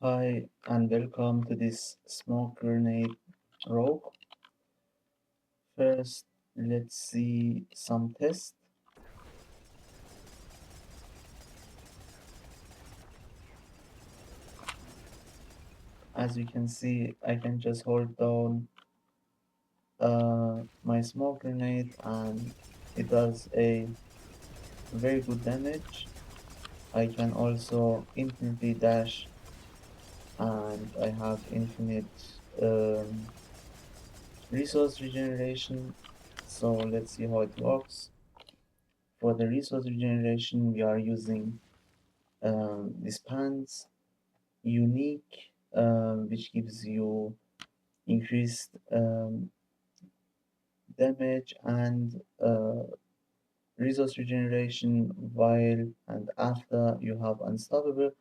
Hi and welcome to this smoke grenade rope. First, let's see some tests. As you can see, I can just hold down my smoke grenade and it does a very good damage. I can also infinitely dash and I have infinite resource regeneration. So let's see how it works. For the resource regeneration, we are using this pants unique, which gives you increased damage and resource regeneration while and after you have unstoppable.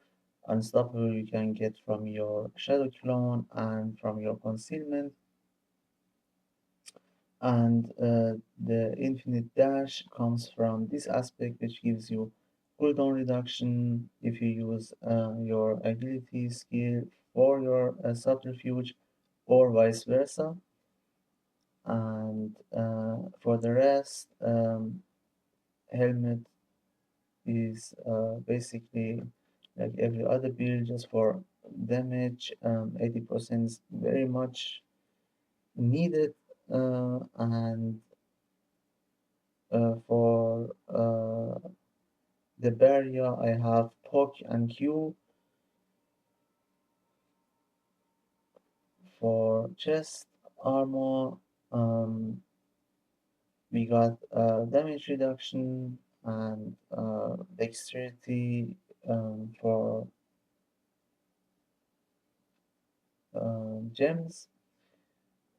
Unstoppable you can get from your shadow clone and from your concealment, and the infinite dash comes from this aspect which gives you cooldown reduction if you use your agility skill for your subterfuge or vice versa. And for the rest, helmet is basically like every other build just for damage. 80% is very much needed, and for the barrier, I have poke and Q. For chest armor, um, we got damage reduction and dexterity for gems.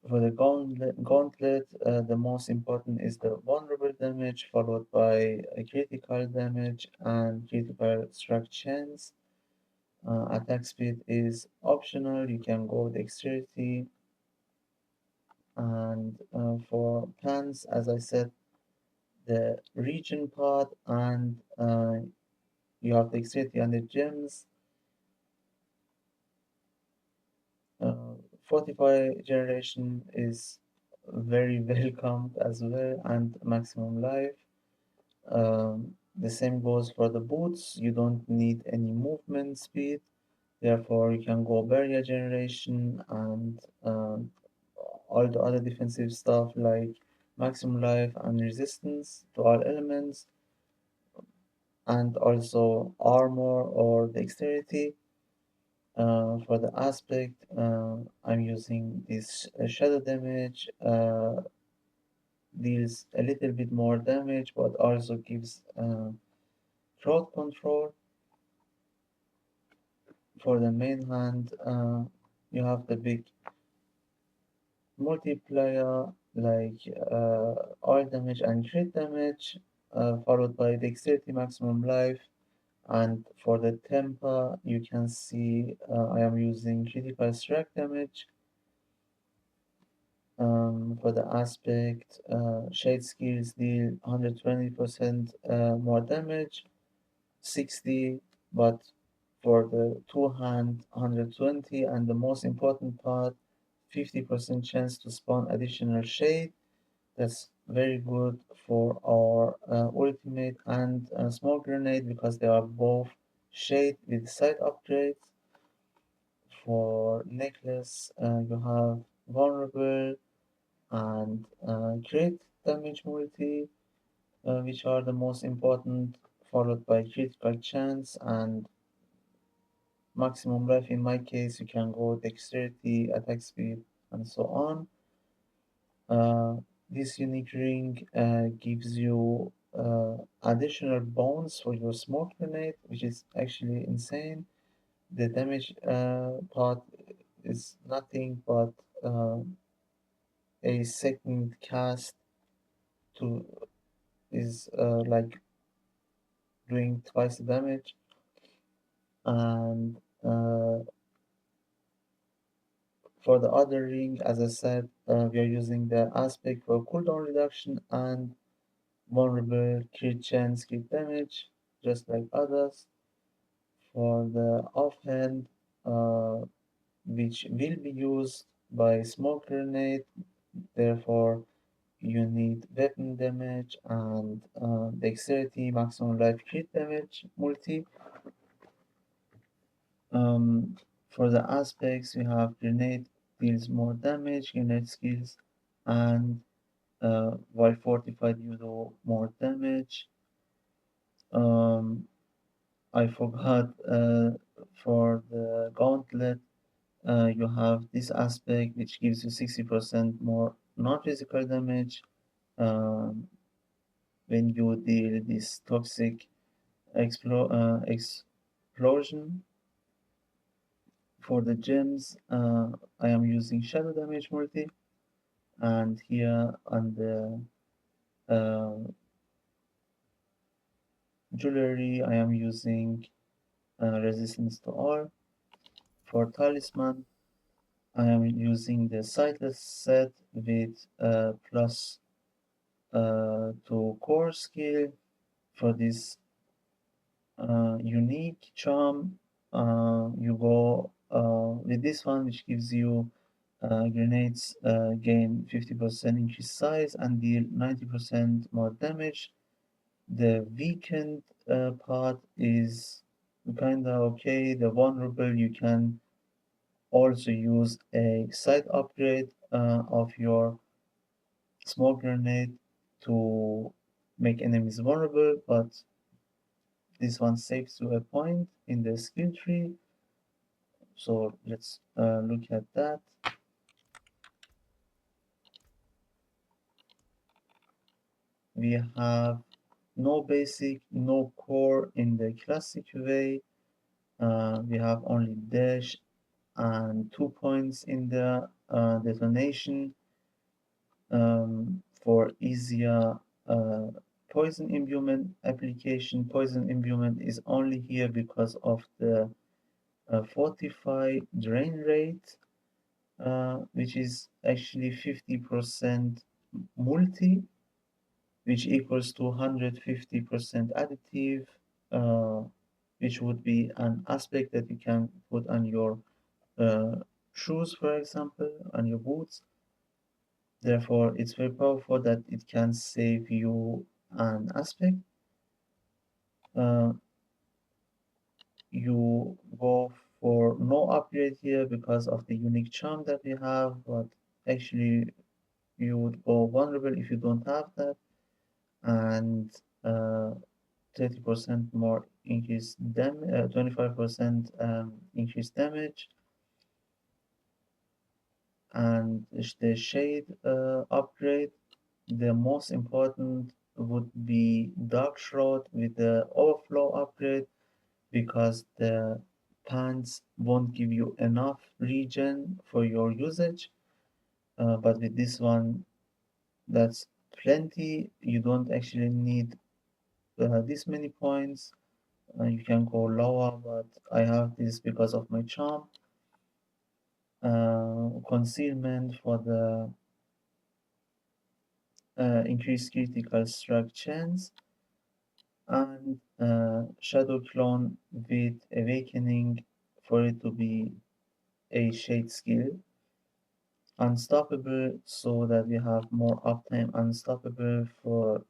For the gauntlet, the most important is the vulnerable damage, followed by a critical damage and critical strike chance. Attack speed is optional, you can go dexterity. And for pants, as I said, the region part and you have dexterity and the gems. Uh, Fortify generation is very welcomed as well, and maximum life. The same goes for the boots. You don't need any movement speed, therefore you can go barrier generation and all the other defensive stuff like maximum life and resistance to all elements, and also armor or dexterity. For the aspect, I'm using this shadow damage, deals a little bit more damage, but also gives crowd control. For the main hand, you have the big multiplier like oil damage and crit damage, followed by dexterity maximum life. And for the temper, you can see I am using critical strike damage. For the aspect, shade skills deal 120% more damage, 60, but for the two hand 120, and the most important part, 50% chance to spawn additional shade. That's very good for our ultimate and smoke grenade because they are both shade with side upgrades. For necklace, you have vulnerable and crit damage multi, which are the most important, followed by critical chance and maximum life. In my case, you can go dexterity, attack speed, and so on. Uh, this unique ring gives you additional bones for your smoke grenade, which is actually insane. The damage part is nothing but uh, a second cast to is like doing twice the damage. And for the other ring, as I said, we are using the aspect for cooldown reduction and vulnerable crit chance, crit damage, just like others. For the offhand, uh, which will be used by smoke grenade. Therefore, you need weapon damage and dexterity, maximum life crit damage multi. Um, for the aspects, we have grenade deals more damage, grenade skills, and while fortified, you do more damage. Um, I forgot for the gauntlet, you have this aspect which gives you 60% more non-physical damage when you deal this toxic explosion. For the gems, I am using shadow damage multi, and here on the uh, jewelry, I am using resistance to all. For talisman, I am using the sightless set with plus to core skill. For this unique charm, you go with this one, which gives you grenades gain 50% increased size and deal 90% more damage. The weakened part is kinda okay. The vulnerable, you can also use a side upgrade of your smoke grenade to make enemies vulnerable, but this one saves to a point in the skill tree. So let's look at that. We have no basic, no core in the classic way. We have only dash and 2 points in the detonation for easier poison imbuement application. Poison imbuement is only here because of the fortify drain rate, which is actually 50% multi, which equals to 150% additive, uh, which would be an aspect that you can put on your uh, shoes, for example, on your boots. Therefore, it's very powerful that it can save you an aspect. Uh, you go for no upgrade here because of the unique charm that we have, but actually you would go vulnerable if you don't have that, and 30% more increased damage, 25% increased damage, and the shade upgrade. The most important would be Dark Shroud with the Overflow upgrade because the pants won't give you enough regen for your usage. But with this one, that's plenty. You don't actually need this many points. You can go lower, but I have this because of my charm. Concealment for the increased critical strike chance, and Shadow Clone with Awakening for it to be a shade skill. Unstoppable so that we have more uptime. Unstoppable for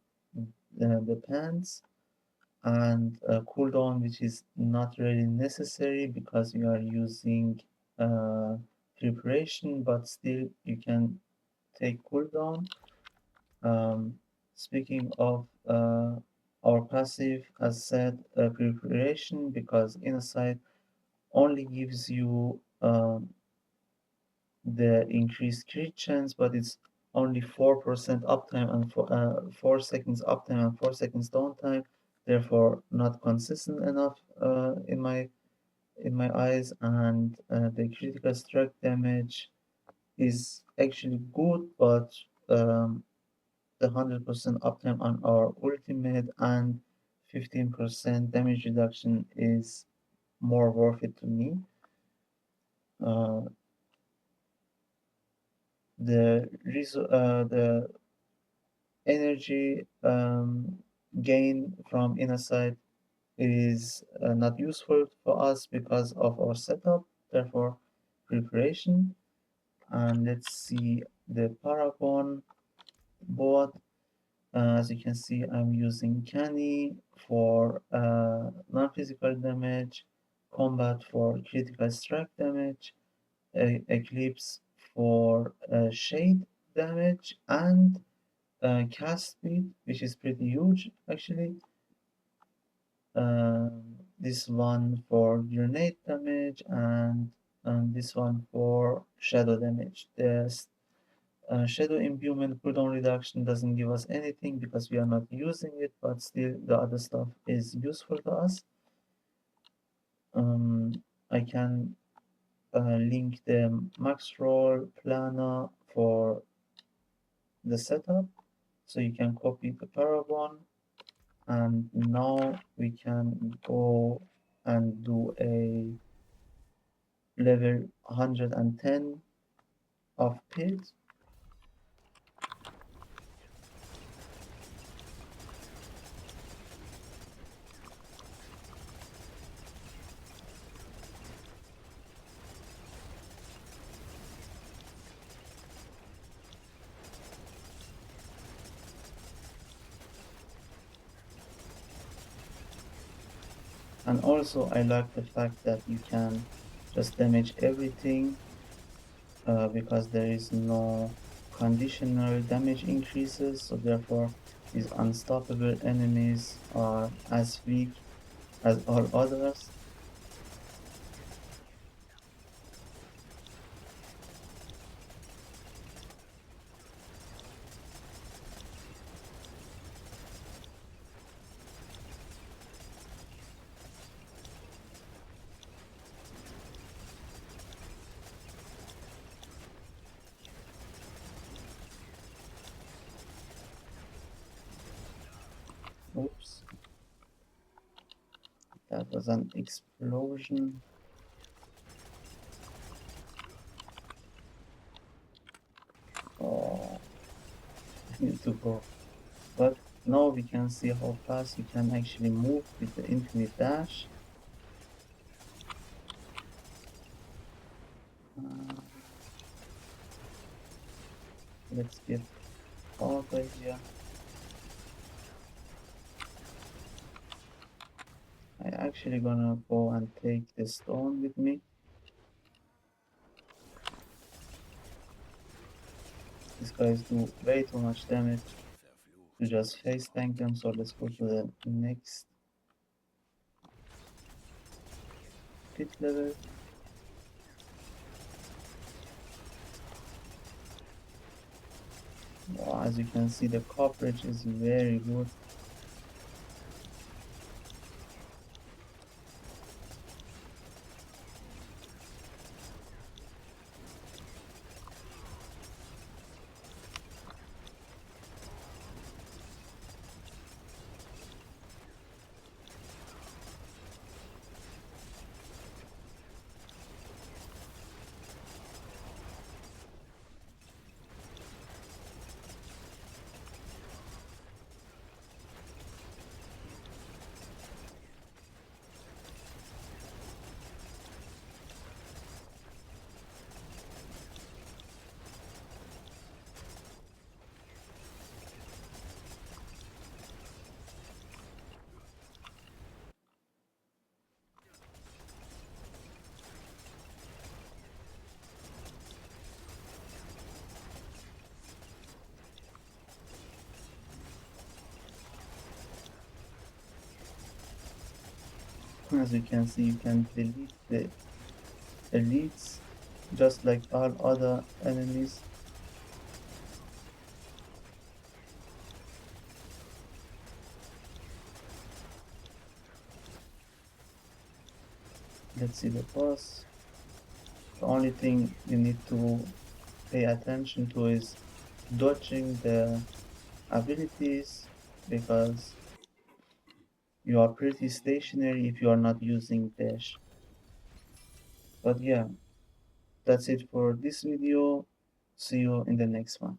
the pants, and cooldown, which is not really necessary because you are using uh, preparation, but still you can take cooldown. Um, Speaking of our passive, as said, preparation, because insight only gives you the increased crit chance, but it's only 4% uptime and 4 seconds uptime and 4 seconds downtime. Therefore, not consistent enough in my eyes, and the critical strike damage is actually good, but the 100% uptime on our ultimate and 15% damage reduction is more worth it to me. Uh, the energy gain from inner sight is not useful for us because of our setup. therefore preparation. And let's see the paragon board. As you can see, I'm using Canny for non-physical damage, combat for critical strike damage, Eclipse for shade damage, and cast speed, which is pretty huge actually. This one for grenade damage, and this one for shadow damage. The shadow imbuement cooldown reduction doesn't give us anything because we are not using it, but still the other stuff is useful to us. I can link the max roll planner for the setup, so you can copy the paragon, and now we can go and do a level 110 of pit. And also I like the fact that you can just damage everything because there is no conditional damage increases, so therefore these unstoppable enemies are as weak as all others. Oops, that was an explosion. Oh, I need to go. But now we can see how fast you can actually move with the infinite dash. Uh, let's get out of here. I actually gonna go and take the stone with me. These guys do way too much damage to just face tank them, so let's go to the next pit level. Wow, as you can see, the coverage is very good. As you can see, you can delete the elites just like all other enemies. Let's see the boss. The only thing you need to pay attention to is dodging the abilities, because you are pretty stationary if you are not using dash. But yeah, that's it for this video. See you in the next one.